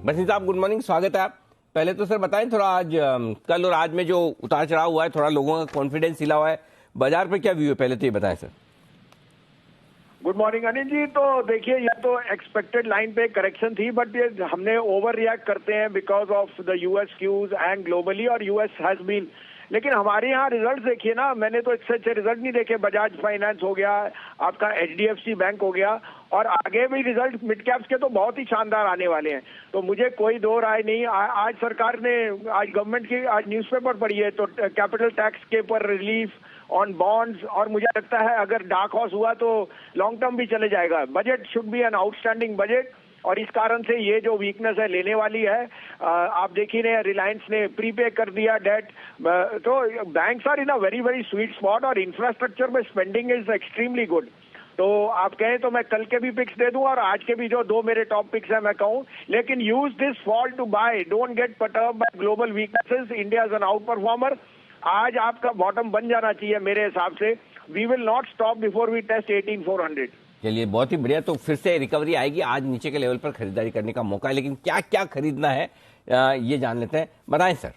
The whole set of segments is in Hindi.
बसिन साहब गुड मॉर्निंग, स्वागत है आप। पहले तो सर बताएं थोड़ा आज कल और आज में जो उतार चढ़ाव हुआ है, थोड़ा लोगों का कॉन्फिडेंस हिला हुआ है, बाजार पे क्या व्यू है, पहले तो ये बताएं sir. Good morning Anil ji. तो देखिए, यह तो एक्सपेक्टेड लाइन पे करेक्शन थी, बट ये हमने ओवर रिएक्ट करते हैं because of the US cues and globally, और यूएस हैज बीन, लेकिन हमारे यहाँ रिजल्ट देखिए ना, मैंने तो इससे अच्छे रिजल्ट नहीं देखे। बजाज फाइनेंस हो गया, आपका एचडीएफसी बैंक हो गया, और आगे भी रिजल्ट मिड कैप्स के तो बहुत ही शानदार आने वाले हैं। तो मुझे कोई दो राय नहीं। आज सरकार ने, आज गवर्नमेंट की आज न्यूज़पेपर पढ़ी है तो कैपिटल टैक्स के पर रिलीफ ऑन बॉन्ड्स, और मुझे लगता है अगर डार्क हॉर्स हुआ तो लॉन्ग टर्म भी चले जाएगा। Budget should be an outstanding budget, और इस कारण से ये जो वीकनेस है लेने वाली है। आप देखिए रहे, रिलायंस ने प्रीपे कर दिया डेट, तो banks are in a very very sweet spot, और इंफ्रास्ट्रक्चर में स्पेंडिंग इज एक्सट्रीमली गुड। तो आप कहें तो मैं कल के भी पिक्स दे दूं, और आज के भी जो दो मेरे टॉप पिक्स हैं मैं कहूं, लेकिन use this fall to buy, don't get perturbed by global weaknesses. India is an outperformer. आज आपका बॉटम बन जाना चाहिए मेरे हिसाब से। We will not stop before we test 18,400। चलिए, बहुत ही बढ़िया। तो फिर से रिकवरी आएगी, आज नीचे के लेवल पर खरीदारी करने का मौका है, लेकिन क्या क्या खरीदना है ये जान लेते हैं, बताएं सर।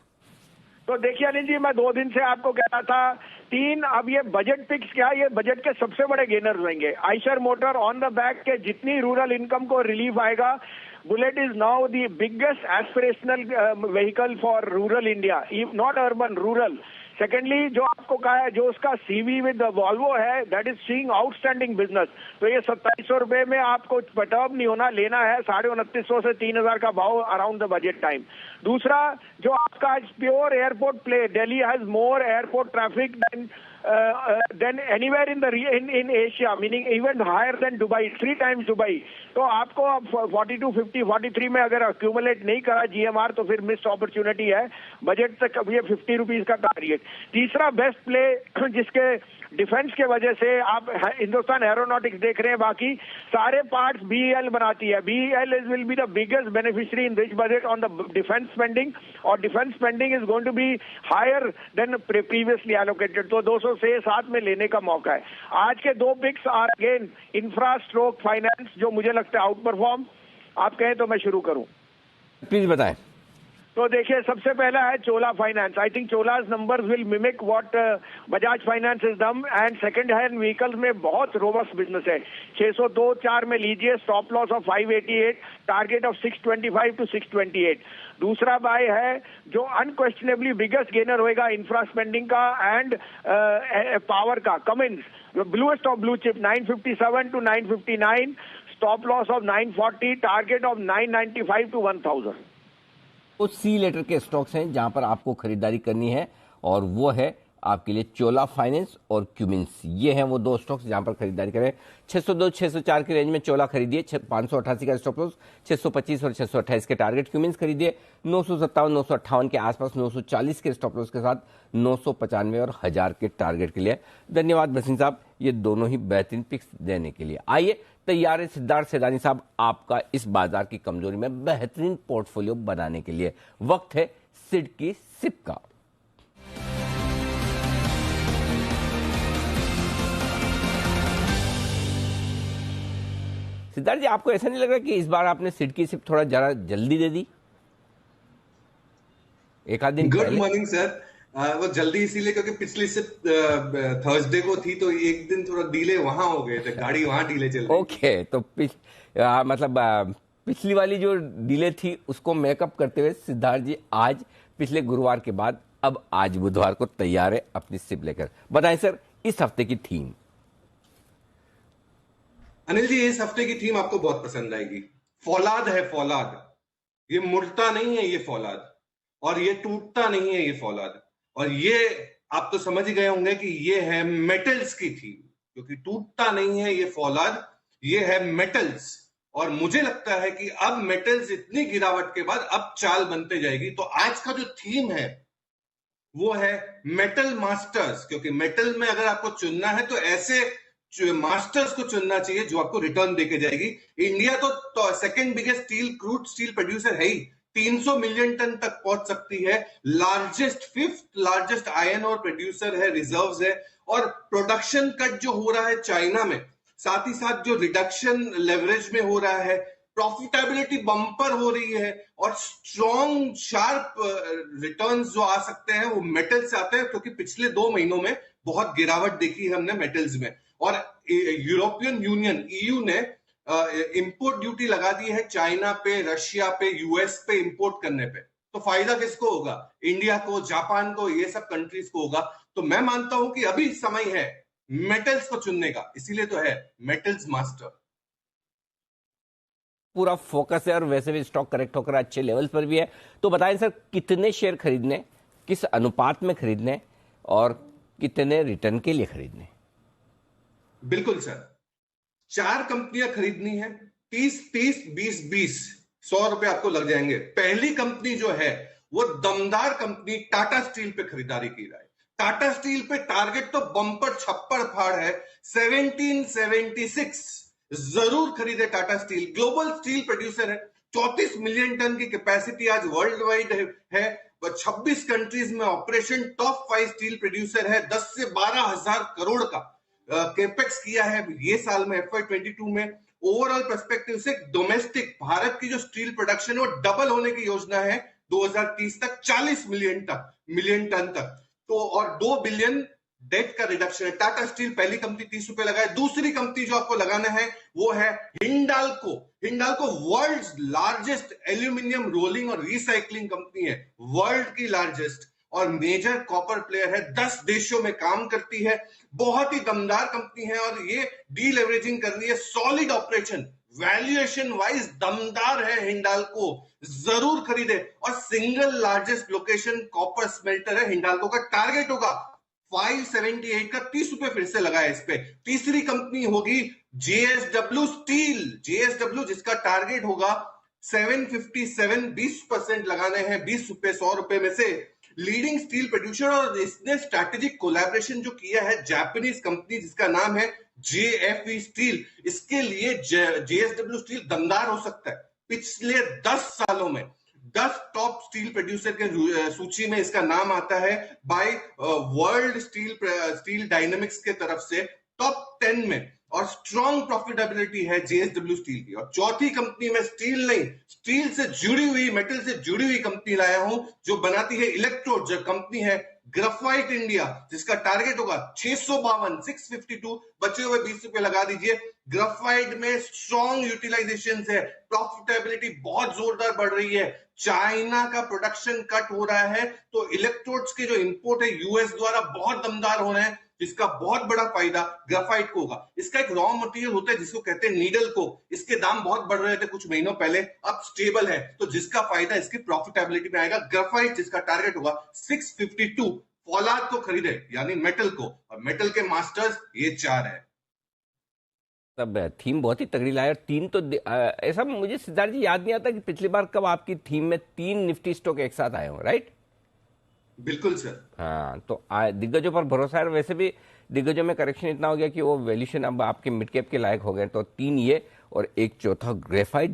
तो देखिए अनिल जी, मैं 2 दिन से आपको कह रहा था 3, अब ये बजट पिक्स क्या, ये बजट के सबसे बड़े गेनर्स होंगे। Eicher motor on the back के जितनी रूरल इनकम को रिलीफ आएगा, bullet is now the biggest aspirational vehicle for rural India, not urban, rural. Secondly, जो आपको कहा है, जो उसका सीवी विद वॉल्वो है, that is seeing outstanding business. तो ये 2700 रुपए में आपको पर्टर्ब नहीं होना, लेना है 2950 से 3000 का भाव अराउंड द बजट टाइम। दूसरा, जो आपका आज pure airport play, Delhi has more airport traffic than anywhere in Asia, meaning even higher than Dubai, 3 times Dubai. तो आपको अब 42, 50, 43 में अगर अक्यूमुलेट नहीं करा जीएमआर तो फिर मिस्ड अपॉर्चुनिटी है। बजट तक अब ये 50 रुपीज का टारगेट। तीसरा बेस्ट प्ले, जिसके डिफेंस के वजह से आप हिंदुस्तान एरोनॉटिक्स देख रहे हैं, बाकी सारे पार्ट्स बीईएल बनाती है। BEL will be the biggest beneficiary in this budget on the defence spending, और defence spending is going to be higher than previously allocated. तो 200 से 7 में लेने का मौका है। आज के 2 picks are again infra stroke finance, जो मुझे लगता है आउट परफॉर्म। आप कहें तो मैं शुरू करूं, प्लीज बताएं। तो देखिए, सबसे पहला है Chola finance. I think Chola's numbers will mimic what Bajaj finance is done, and second hand vehicles में बहुत रोबस्ट बिजनेस है। 602-4 में लीजिए, stop loss of 588, target of 625 to 628। दूसरा बाय है जो अनक्वेश्चनेबली बिगेस्ट गेनर होएगा इंफ्रा स्पेंडिंग का एंड पावर का, Cummins, bluest of blue chip, 957 to 959, stop loss of 940, target of 995 to 1000। वो सी लेटर के स्टॉक्स हैं जहां पर आपको खरीदारी करनी है, और वो है आपके लिए चोला फाइनेंस और क्यूमिंस। ये हैं वो 2 स्टॉक्स जहां पर खरीदारी करें। 602-604 की रेंज में चोला खरीदिए, 588 का स्टॉप लॉस, 625 और 628 के टारगेट। क्यूमिंस खरीदिए 957-958 के आसपास, 940 के स्टॉप लॉस के साथ, 995 और 1000 के टारगेट के लिए। धन्यवाद बसिन साहब, ये दोनों ही बेहतरीन पिक्स देने के लिए। आइए, तैयार है सिद्धार्थ सेदानी साहब आपका इस बाजार की कमजोरी में बेहतरीन पोर्टफोलियो बनाने के लिए। वक्त है सिड की सिप का। सिद्धार्थ जी, आपको ऐसा नहीं लग रहा कि इस बार आपने सिड की सिप थोड़ा जरा जल्दी दे दी, एक आध दिन? Good morning sir. वो जल्दी इसीलिए क्योंकि पिछली सिप थर्सडे को थी, तो एक दिन थोड़ा डीले वहां हो गए थे, गाड़ी वहां डीले चल रही। ओके, तो मतलब पिछली वाली जो डीले थी उसको मेकअप करते हुए सिद्धार्थ जी आज पिछले गुरुवार के बाद अब आज बुधवार को तैयार है अपनी सिप लेकर। बताएं सर, इस हफ्ते की थीम। अनिल जी, इस हफ्ते की थीम आपको बहुत पसंद आएगी। फौलाद है, फौलाद। ये मुड़ता नहीं है ये फौलाद, और ये टूटता नहीं है ये फौलाद। और ये आप तो समझ ही गए होंगे कि ये है मेटल्स की थीम, क्योंकि टूटता नहीं है ये फौलाद, ये है मेटल्स। और मुझे लगता है कि अब मेटल्स इतनी गिरावट के बाद अब चाल बनते जाएगी। तो आज का जो थीम है वो है मेटल मास्टर्स, क्योंकि मेटल में अगर आपको चुनना है तो ऐसे मास्टर्स को चुनना चाहिए जो आपको रिटर्न देके जाएगी। इंडिया तो second biggest crude steel producer है ही, 300 मिलियन टन तक पहुंच सकती है। फिफ्थ लार्जेस्ट आयरन और प्रोड्यूसर है, रिजर्व्स है। और प्रोडक्शन कट जो हो रहा है चाइना में, साथ ही साथ जो रिडक्शन लेवरेज में हो रहा है, प्रॉफिटेबिलिटी बम्पर हो रही है और स्ट्रॉन्ग शार्प रिटर्न्स जो आ सकते हैं वो मेटल से आते हैं, क्योंकि पिछले 2 महीनों में बहुत गिरावट देखी है हमने मेटल्स में। और यूरोपियन यूनियन ईयू ने इंपोर्ट ड्यूटी लगा दी है चाइना पे, रशिया पे, यूएस पे इंपोर्ट करने पे। तो फायदा किसको होगा? इंडिया को, जापान को, ये सब कंट्रीज को होगा। तो मैं मानता हूं कि अभी समय है मेटल्स को चुनने का, इसीलिए तो है मेटल्स मास्टर। पूरा फोकस है और वैसे भी स्टॉक करेक्ट होकर अच्छे लेवल्स पर भी है। तो बताएं सर, कितने शेयर खरीदने, किस अनुपात में खरीदने और कितने रिटर्न के लिए खरीदने? बिल्कुल सर, 4 कंपनियां खरीदनी है, 30-30, 20-20, 100 रुपए आपको लग जाएंगे। पहली कंपनी जो है वो दमदार कंपनी टाटा स्टील पे खरीदारी की जाए। टाटा स्टील पे टारगेट तो बम्पर छप्पर फाड़ है, 1776। जरूर खरीदे Tata steel. Global steel producer है, 34 मिलियन टन की कैपेसिटी आज वर्ल्ड वाइड है, 26 कंट्रीज में ऑपरेशन, टॉप 5 स्टील प्रोड्यूसर है, 10 से 12 हजार करोड़ का केपेक्स किया है ये साल में FY22 में। ओवरऑल पर्सपेक्टिव से डोमेस्टिक भारत की जो स्टील प्रोडक्शन है वो डबल होने की योजना है 2030 तक, 40 मिलियन टन तक। तो और 2 बिलियन डेट का रिडक्शन है। टाटा स्टील पहली कंपनी 30 रुपए लगाए। दूसरी कंपनी जो आपको लगाना है वो है Hindalco. Hindalco world largest aluminium rolling और रिसाइकलिंग कंपनी है, वर्ल्ड की लार्जेस्ट, और मेजर कॉपर प्लेयर है, 10 देशों में काम करती है, बहुत ही दमदार कंपनी है और ये डीलेवरेजिंग कर रही है, सॉलिड ऑपरेशन, वैल्यूएशन वाइज दमदार है हिंडाल्को, जरूर खरीदे। और single largest location copper smelter है हिंडाल्को का। टारगेट होगा 578 का, 30 रुपए फिर से लगाया इस पे। तीसरी कंपनी होगी जेएसडब्ल्यू स्टील, जेएसडब्ल्यू जिसका टारगेट होगा 757, 20% लगाने हैं, 20 रुपए 100 रुपए में से। लीडिंग स्टील प्रोड्यूसर, और इसने स्ट्रैटेजिक कोलैबोरेशन जो किया है जापानीज कंपनी जिसका नाम है जेएफई स्टील, इसके लिए जेएसडब्ल्यू स्टील दमदार हो सकता है। पिछले 10 सालों में 10 टॉप स्टील प्रोड्यूसर के सूची में इसका नाम आता है बाय वर्ल्ड स्टील डायनेमिक्स के तरफ से, टॉप 10 में। और स्ट्रॉन्ग प्रॉफिटेबिलिटी है जेएसडब्ल्यू स्टील की। और चौथी कंपनी में स्टील नहीं, स्टील से जुड़ी हुई, मेटल से जुड़ी हुई कंपनी लाया हूं जो बनाती है इलेक्ट्रोड, जो कंपनी है ग्राफाइट इंडिया, जिसका टारगेट होगा 652, 652, बचे हुए 20 रुपए लगा दीजिए। ग्राफाइट में स्ट्रॉन्ग यूटिलाइजेशन है, प्रॉफिटेबिलिटी बहुत जोरदार बढ़ रही है, चाइना का प्रोडक्शन कट हो रहा है, तो इलेक्ट्रोड्स के जो इंपोर्ट है यूएस द्वारा बहुत दमदार हो रहे हैं, जिसका बहुत बड़ा फायदा ग्राफाइट को होगा। इसका एक रॉ मटेरियल होता है जिसको कहते हैं नीडल को, इसके दाम बहुत बढ़ रहे थे कुछ महीनों पहले, अब स्टेबल है, तो जिसका फायदा इसकी प्रॉफिटेबिलिटी में आएगा। ग्राफाइट जिसका टारगेट होगा 652, फौलाद को खरीदे यानी मेटल को, और मेटल के मास्टर्स ये 4 है। तब थीम बहुत ही तगड़ी लाए। और 3 तो ऐसा मुझे सिद्धार्थ जी याद नहीं आता कि पिछली बार कब आपकी थीम में 3 निफ्टी स्टॉक एक साथ आए हो, राइट? बिल्कुल सर। हाँ, तो दिग्गजों पर भरोसा है। वैसे भी दिग्गजों में करेक्शन इतना हो गया कि वो वैल्यूएशन अब आपके मिड कैप के लायक हो गए। तो 3 ये और एक चौथा ग्रेफाइट।